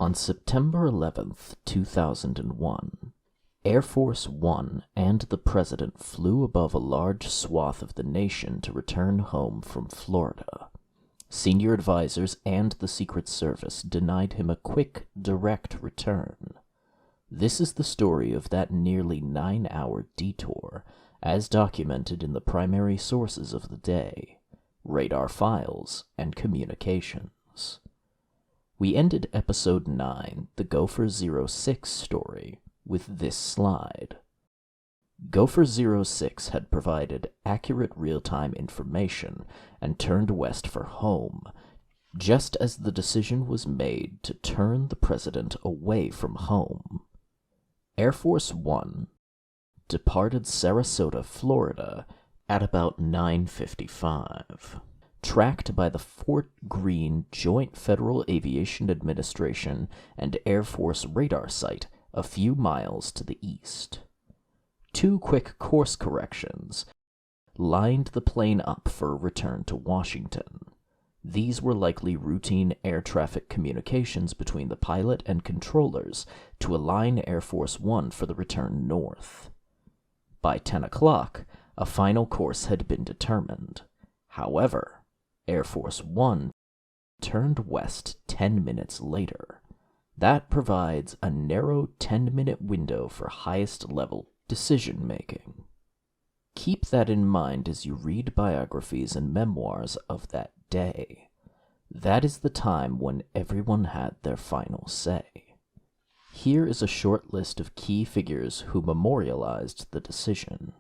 On September 11th, 2001, Air Force One and the President flew above a large swath of the nation to return home from Florida. Senior advisors and the Secret Service denied him a quick, direct return. This is the story of that nearly 9-hour detour, as documented in the primary sources of the day, radar files and communications. We ended Episode 9, the Gopher 06 story, with this slide. Gopher 06 had provided accurate real-time information and turned west for home, just as the decision was made to turn the President away from home. Air Force One departed Sarasota, Florida, at about 9:55. Tracked by the Fort Greene Joint Federal Aviation Administration and Air Force radar site a few miles to the east. 2 quick course corrections lined the plane up for a return to Washington. These were likely routine air traffic communications between the pilot and controllers to align Air Force One for the return north. By 10 o'clock, a final course had been determined. However, Air Force One turned west 10 minutes later. That provides a narrow 10-minute window for highest-level decision-making. Keep that in mind as you read biographies and memoirs of that day. That is the time when everyone had their final say. Here is a short list of key figures who memorialized the decision.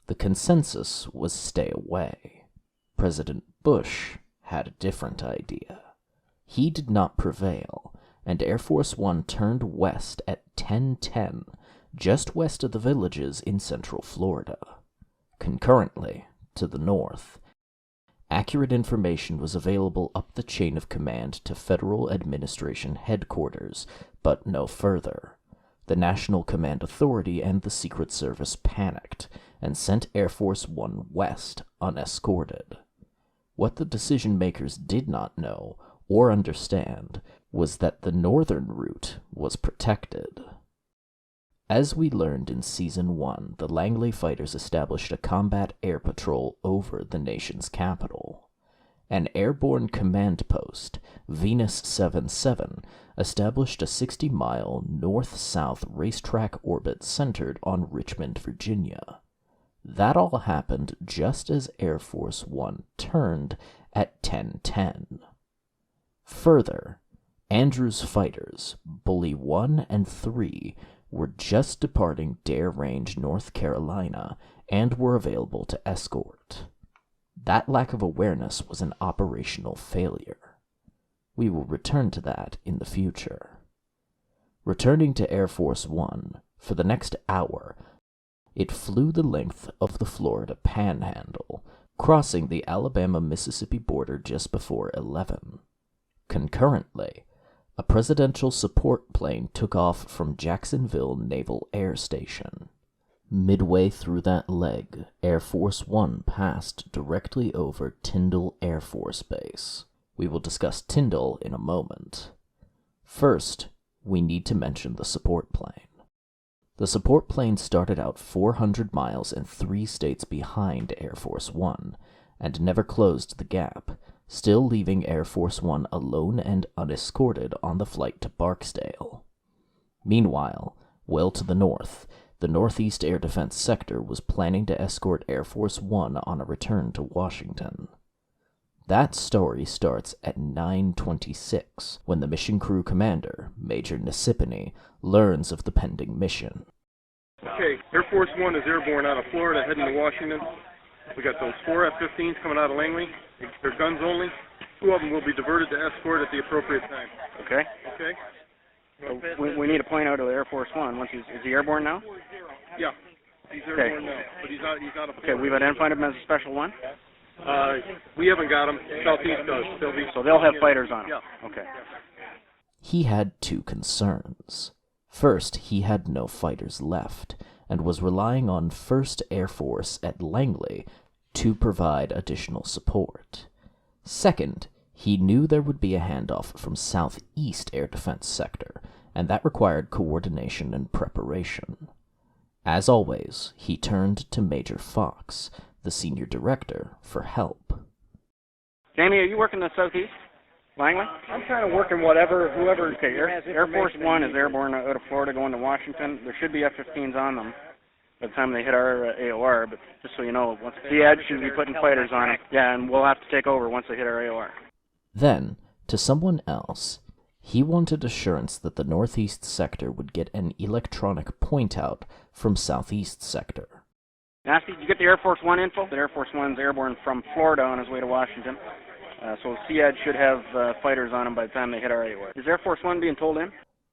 The consensus was stay away. President Bush had a different idea. He did not prevail, and Air Force One turned west at 10:10, just west of the villages in central Florida. Concurrently, to the north, accurate information was available up the chain of command to Federal Administration headquarters, but no further. The National Command Authority and the Secret Service panicked and sent Air Force One west unescorted. What the decision-makers did not know or understand was that the northern route was protected. As we learned in Season 1, the Langley fighters established a combat air patrol over the nation's capital. An airborne command post, Venus 77, established a 60-mile north-south racetrack orbit centered on Richmond, Virginia. That all happened just as Air Force One turned at 10:10. Further, Andrews fighters, Bully 1 and 3, were just departing Dare Range, North Carolina, and were available to escort. That lack of awareness was an operational failure. We will return to that in the future. Returning to Air Force One, for the next hour, it flew the length of the Florida Panhandle, crossing the Alabama-Mississippi border just before 11. Concurrently, a presidential support plane took off from Jacksonville Naval Air Station. Midway through that leg, Air Force One passed directly over Tyndall Air Force Base. We will discuss Tyndall in a moment. First, we need to mention the support plane. The support plane started out 400 miles and 3 states behind Air Force One, and never closed the gap, still leaving Air Force One alone and unescorted on the flight to Barksdale. Meanwhile, well to the north, the Northeast Air Defense Sector was planning to escort Air Force One on a return to Washington. That story starts at 9:26, when the mission crew commander, Major Nisipany, learns of the pending mission. Okay, Air Force One is airborne out of Florida heading to Washington. We got those 4 F-15s coming out of Langley. They're guns only. 2 of them will be diverted to escort at the appropriate time. Okay. Okay? So we need a plane out of Air Force One. Is he airborne now? Yeah, he's airborne now, but he's out of Florida. Okay, we've identified him as a Special One? We haven't got them. Southeast does. So they'll have fighters on them? Yeah. Okay. He had 2 concerns. First, he had no fighters left, and was relying on 1st Air Force at Langley to provide additional support. Second, He knew there would be a handoff from Southeast Air Defense Sector, and that required coordination and preparation. As always, he turned to Major Fox, the senior director, for help. Jamie, are you working the Southeast? Langley? I'm kind of working whoever Okay, Air Force One is airborne out of Florida going to Washington. There should be F-15s on them by the time they hit our AOR, but just so you know, once the should be putting fighters on them. Yeah, and we'll have to take over once they hit our AOR. Then, to someone else, he wanted assurance that the Northeast Sector would get an electronic pointout from Southeast Sector. Nasty, did you get the Air Force One info? The Air Force One's airborne from Florida on his way to Washington. So CAD should have fighters on him by the time they hit our AOR. Is Air Force One being told in?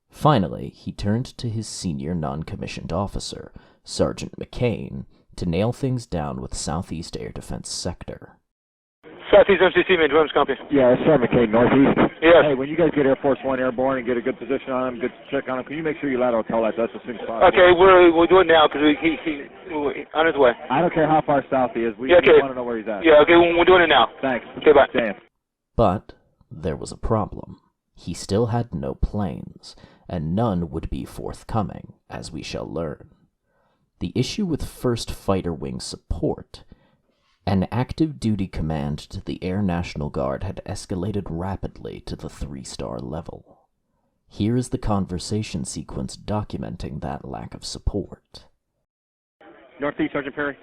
Finally, he turned to his senior non-commissioned officer, Sergeant McCain, to nail things down with Southeast Air Defense Sector. Southeast MCC, Main Williams, copy. Yeah, it's Sergeant McCain, Northeast. Yes. Hey, when you guys get Air Force One airborne and get a good position on him, good check on him, can you make sure you lateral tell that to us as soon as possible? Okay, we'll do it now because he's on his way. I don't care how far south he is. We okay. want to know where he's at. Yeah, okay, we're doing it now. Thanks. Okay, bye. Damn. But there was a problem. He still had no planes, and none would be forthcoming, as we shall learn. The issue with 1st Fighter Wing support, an active duty command to the Air National Guard, had escalated rapidly to the 3-star level. Here is the conversation sequence documenting that lack of support. Northeast, Sergeant Perry.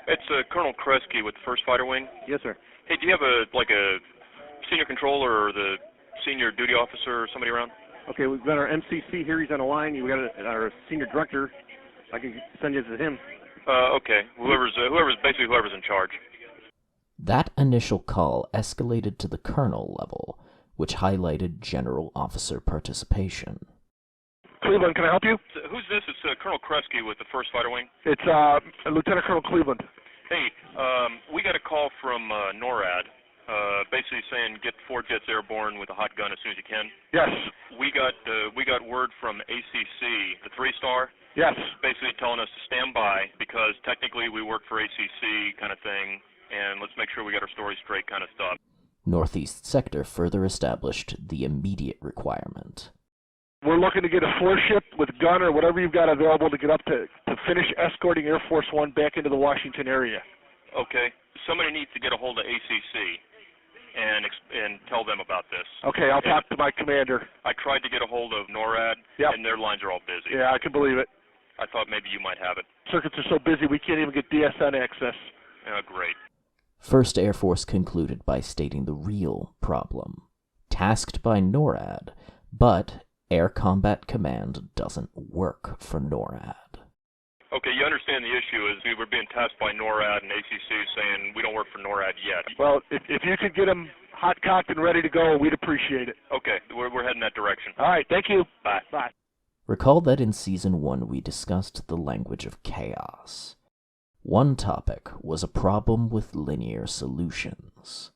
It's Colonel Kresge with 1st Fighter Wing. Yes, sir. Hey, do you have a senior controller or the senior duty officer or somebody around? Okay, we've got our MCC here. He's on the line. We got our senior director. I can send you to him. Okay. Whoever's in charge. That initial call escalated to the colonel level, which highlighted general officer participation. Cleveland, can I help you? Who's this? It's Colonel Kresge with the 1st Fighter Wing. It's Lieutenant Colonel Cleveland. Hey, we got a call from NORAD, basically saying get 4 jets airborne with a hot gun as soon as you can. Yes. We got word from ACC, the 3-star. Yes. Basically telling us to stand by because technically we work for ACC kind of thing, and let's make sure we got our story straight kind of stuff. Northeast Sector further established the immediate requirement. We're looking to get a 4-ship with gun or whatever you've got available to get up to finish escorting Air Force One back into the Washington area. Okay. Somebody needs to get a hold of ACC and tell them about this. Okay, I'll talk to my commander. I tried to get a hold of NORAD, Yep. and their lines are all busy. Yeah, I can believe it. I thought maybe you might have it. Circuits are so busy we can't even get DSN access. Great. 1st Air Force concluded by stating the real problem. Tasked by NORAD, but Air Combat Command doesn't work for NORAD. Okay, you understand the issue is we were being tasked by NORAD and ACC saying we don't work for NORAD yet. Well, if you could get them hot-cocked and ready to go, we'd appreciate it. Okay, we're heading that direction. All right, thank you. Bye. Bye. Recall that in Season 1 we discussed the language of chaos. One topic was a problem with linear solutions.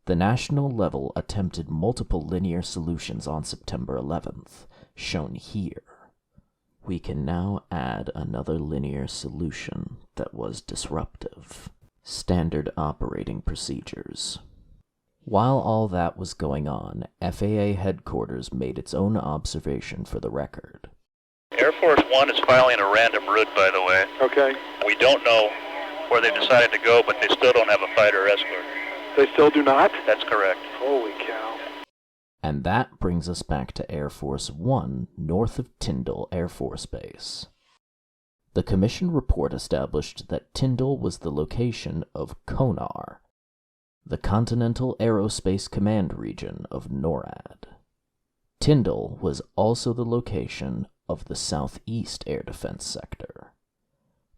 The national level attempted multiple linear solutions on September 11th, shown here. We can now add another linear solution that was disruptive. Standard operating procedures. While all that was going on, FAA headquarters made its own observation for the record. Air Force One is filing a random route, by the way. Okay. We don't know where they decided to go, but they still don't have a fighter escort. They still do not? That's correct. Holy cow. And that brings us back to Air Force One, north of Tyndall Air Force Base. The Commission report established that Tyndall was the location of CONR, the Continental Aerospace Command Region of NORAD. Tyndall was also the location of the Southeast Air Defense Sector.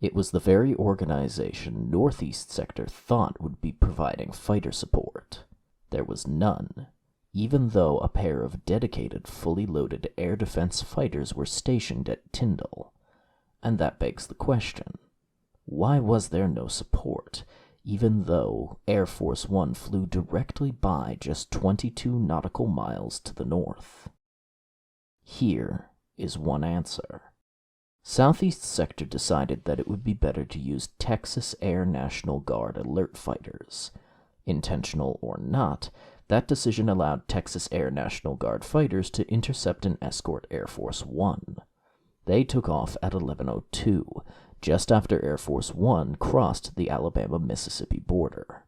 It was the very organization Northeast Sector thought would be providing fighter support. There was none, even though a pair of dedicated, fully loaded air defense fighters were stationed at Tyndall. And that begs the question, why was there no support, even though Air Force One flew directly by just 22 nautical miles to the north? Here is one answer. Southeast Sector decided that it would be better to use Texas Air National Guard alert fighters, Intentional or not, that decision allowed Texas Air National Guard fighters to intercept and escort Air Force One. They took off at 11:02, just after Air Force One crossed the Alabama-Mississippi border.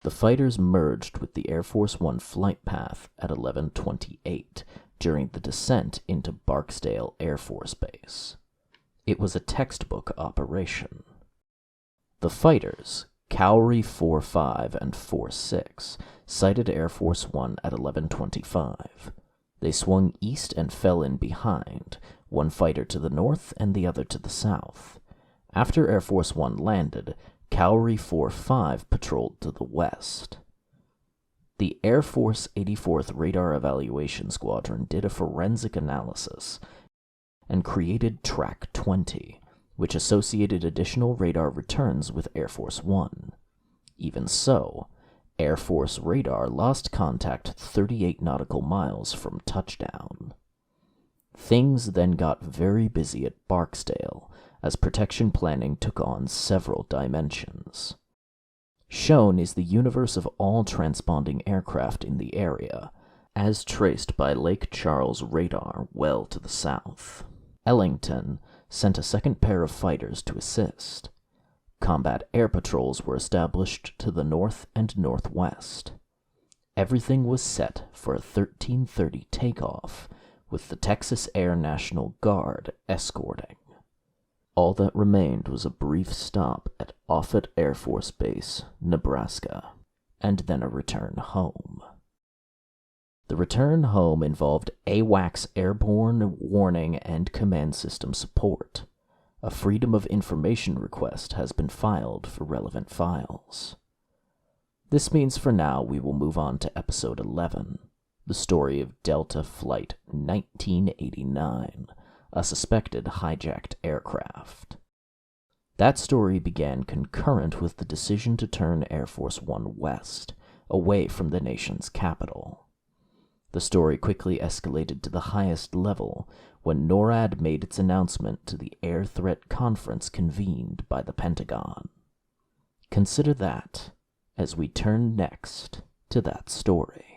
The fighters merged with the Air Force One flight path at 11:28 during the descent into Barksdale Air Force Base. It was a textbook operation. The fighters, Cowrie 4-5 and 4-6, sighted Air Force One at 11:25. They swung east and fell in behind, one fighter to the north and the other to the south. After Air Force One landed, Cowrie 4-5 patrolled to the west. The Air Force 84th Radar Evaluation Squadron did a forensic analysis and created Track 20, which associated additional radar returns with Air Force One. Even so, Air Force radar lost contact 38 nautical miles from touchdown. Things then got very busy at Barksdale, as protection planning took on several dimensions. Shown is the universe of all transponding aircraft in the area, as traced by Lake Charles radar well to the south. Ellington sent a second pair of fighters to assist. Combat air patrols were established to the north and northwest. Everything was set for a 13:30 takeoff, with the Texas Air National Guard escorting. All that remained was a brief stop at Offutt Air Force Base, Nebraska, and then a return home. The return home involved AWACS airborne warning and command system support. A Freedom of Information request has been filed for relevant files. This means for now we will move on to Episode 11, the story of Delta Flight 1989, a suspected hijacked aircraft. That story began concurrent with the decision to turn Air Force One west, away from the nation's capital. The story quickly escalated to the highest level when NORAD made its announcement to the Air Threat Conference convened by the Pentagon. Consider that as we turn next to that story.